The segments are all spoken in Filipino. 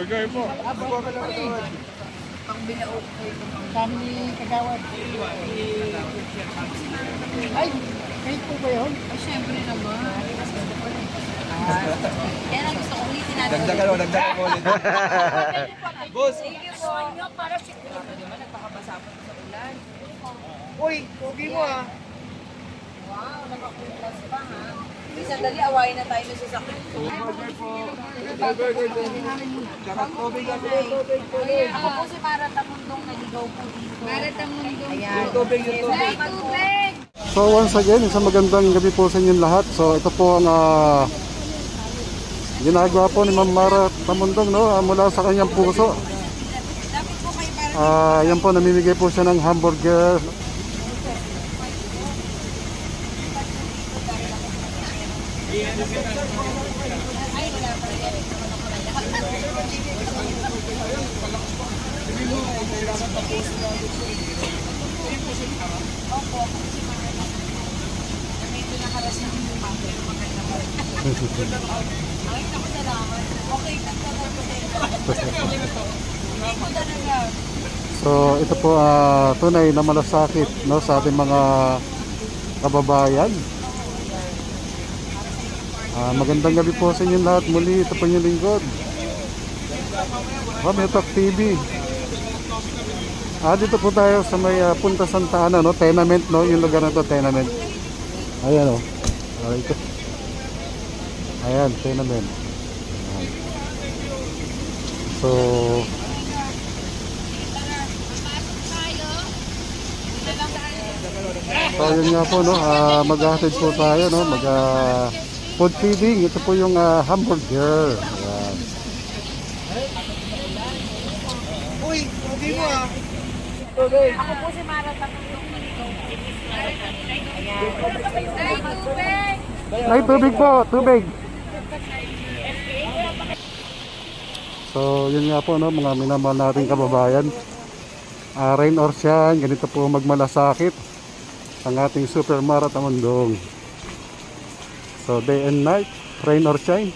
Burger po. Pang bilaok. Kami kagawad. Ay, kayo po ba yun? Ay, syempre naman. Yan ang gusto ko ulitin natin. Dagdagan mo ulit. Boss! Sige po. Para siguro naman nagpakabasa po sa ulan. Uy, pogi mo ah. Wow, nakakulas pa ha. May sandali, awayin na tayo sa sasakyan. Burger po. Burger po. Tsaka tubig at tubig. Ako po si Mara Tamundong, naligaw po dito. Mara Tamundong. Ayan. Tubig. Salamat po. So once again, isang magandang gabi po sa inyong lahat. So ito po ang ginagawa po ni Ma'am Mara Tamundong, no? Mula sa kanyang puso. Yan po, namimigay po siya ng hamburger. So ito po tunay na malasakit, no, sa ating mga kababayan. Magandang gabi po sa inyo lahat. Muli ito po yung lingkod Metok TV. Dito po tayo sa may Punta Santa Ana, no, tenement, no, yung lugar na to, tenement. Ayan, oh. Ito. Ayan, tenement. Ayan. So yun nga po, no, maghahatid po tayo, no, food feeding. Ito po yung hamburger. Ayan. Uy, pogi mo ah. Ako po si Mara Tamundong, naligaw po dito. Ayan. Ay, tubig po, tubig. So yun nga po, no, mga minamahal nating kababayan. Rain or shine, ganito po magmalasakit ang ating Super Mara Tamundong. So day and night, rain or shine.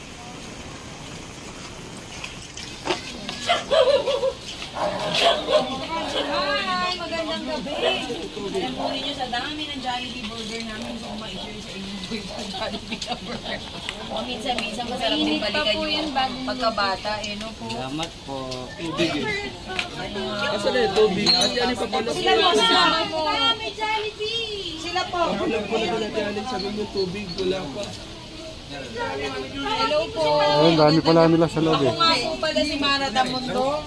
Hi, magandang gabi. Alam po ninyo sa dami ng Jollibee burger namin, gusto ko ma-share sa inyo yung Jollibee na burger. Minsan-minsan masarap din balikan yung pagkabata, no po. Salamat po. Tubig eh. Kasi na yung tubig. At yan yung papalok. Sila po, salamat po. May Jollibee. Sila po. Papalok po na challenge. Sabi mo tubig. Wala pa. Hello po. Ayun, dami pala nila sa loob Ako eh. nga po pala si Mara Tamundong.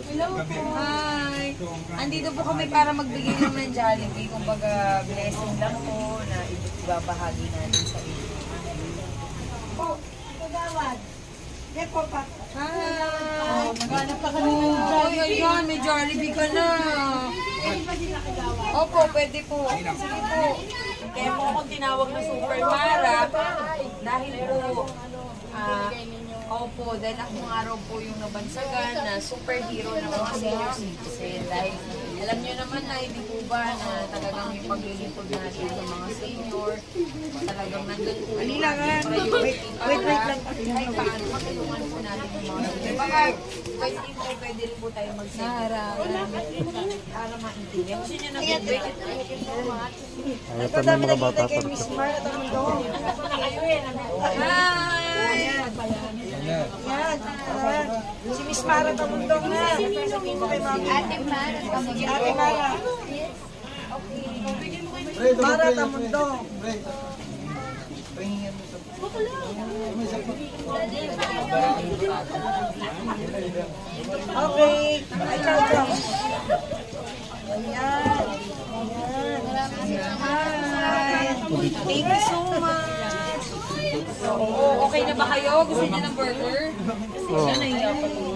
Hello po. Hi. Andito po kami para magbigay ng Jollibee. Kumbaga, blessing lang po na ibabahagi natin sa inyo. Hi! Naghanap ka kami ng Jollibee. Ayan, may Jollibee ka na. Opo, pwede po. Sige po. Kaya po akong tinawag na Super Mara dahil po, opo, dahil akong araw po yung nabansagan na superhero ng mga senior citizen. Dahil alam nyo naman na hindi po ba na talagang yung paglilipod natin sa mga senior, talagang nandun po yung wait lang. Kahit paano, matulungan po natin yung mga senior. Baka pwede rin po tayo magsara para maintindihan. Gusto nyo na feedback? Ayan pa ng mga bata pa. Hi! Si Miss Mara Tamundong na. Ate Mara. Ate Mara. Mara Tamundong. Okay. Ay, ciao. Ayan. Hi. Thank you so much. Oh, okay na ba kayo? Gusto niyo ng burger? Oh. Siya nahiya pa po.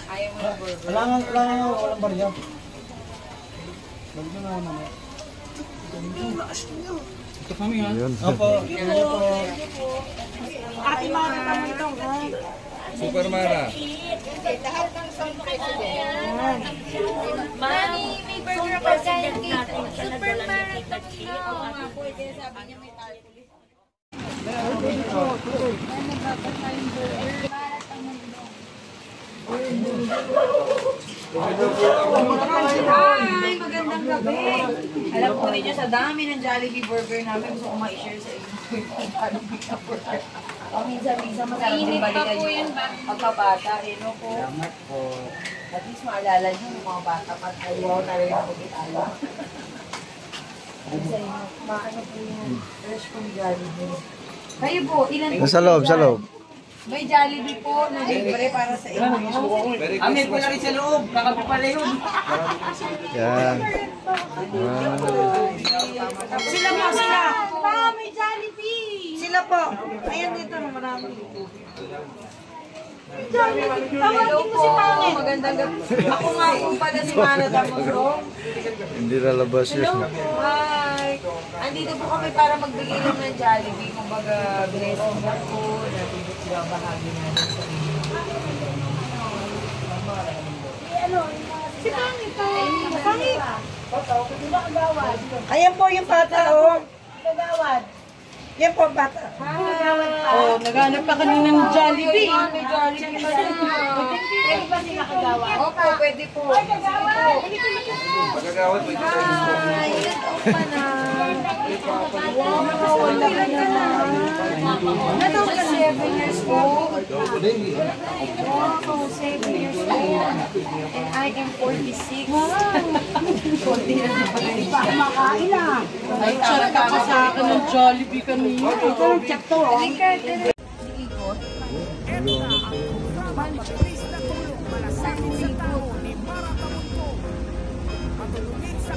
Ayaw mo ng burger. Walang barya. Ito kami ha. Ayun. Opo. Ate Mara Tamundong, ha? Super Mara. Mami, may burger ako sa Super Mara. Oo nga po, sabi niya may tarpaulin. Hi! Magandang gabi! Alam po ninyo, sa dami ng Jollibee burger namin, gusto ko ma-share sa inyo yung Jollibee na burger. Minsan-minsan masarap din balikan yung pagkabata. No po. Salamat po. At least maalala nyo yung mga bata pa tayo na rin ako kitala. Sa inyo, maano po yung fresh kong Jollibee. Kayo po, ilan po? Sa loob, sa loob. May Jollibee po na libre para sa inyo. May po na rin sa loob. Kakapi pala yun. Yan. Sila po, sila. May Jollibee. Sila po. Ayan dito, marami. Hello po, magandang gabi. Ako nga po pala si Mara Damosong. Hindi lalabas yun. Hi! Andito po kami para magbigay lang ng Jollibee. Kumbaga, blessing na po. Natubot sila ang bahagi natin sa inyo. Si Pangit po. Pangit. Ayan po yung bata, oh. Nagawad. Yan po, bata. Oh, naghanap ka kanina ng Jollibee. May Jollibee pa na. Pwede ba sila kagawad? Opo, pwede po. Pagkagawad, pwede tayo gusto. Hi! Ilan taon ka na? Wow, wala ka na. Ano ka 7 years old? Ako din. Wow, 7 years old. And I am 46. Konti na di ba? Makain na. Ay, tama ka sa akin ng Jollibee kanina. Ito ng check to, oh. Ikot.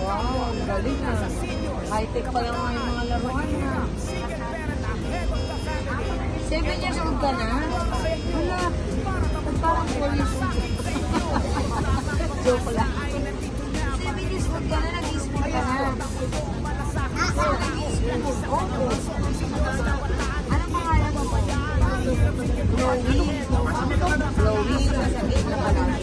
Wow, ang galing na. High-tech pa lang yung mga laruan na. 7 years old ka na? Wala. Parang 4 years old. Joke lang. 7 years old ka na, nag-i-school ka na. Nag-i-school. Opo. Anong pangalan mo po? Chloe. Chloe. Sasabihin na pala.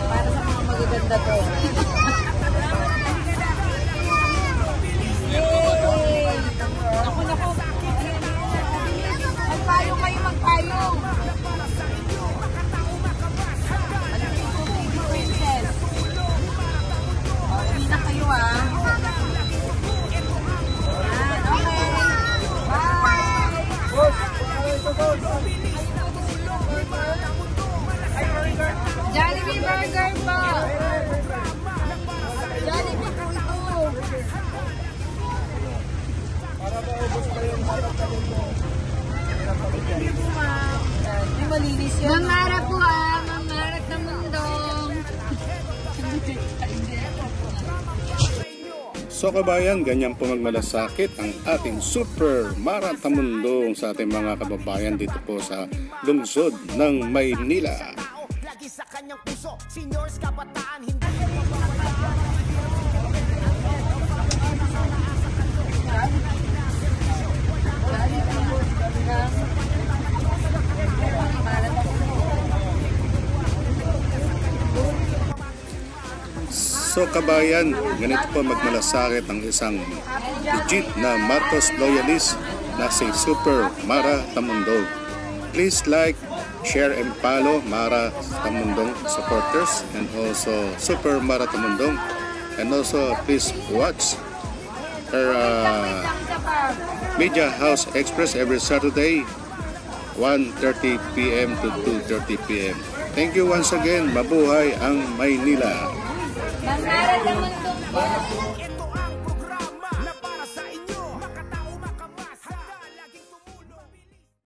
Para sa mga magaganda to. Yay! Naku, naku. Magpayong kayo, magpayong. Princess. Uwi na kayo, ah. Okay. Jollibee burger po. Jollibee po ito. Para maubos pa yung harap ka dito. Hindi malinis yan. Mamara po mamarat ng mundong. So kabayan, ganyan po magmalasakit ang ating Super Mara Tamundong sa ating mga kababayan dito po sa lungsod ng Maynila. Lagi sa kanyang puso, seniors kabataan, hindi So kabayan, ganito po magmalasakit ang isang legit na Marcos loyalist na si Super Mara Tamundong. Please like, share and follow Mara Tamundong supporters and also Super Mara Tamundong, and also please watch her Media House Express every Saturday 1:30 PM to 2:30 PM. Thank you once again. Mabuhay ang Maynila. Mamara ng mundong po.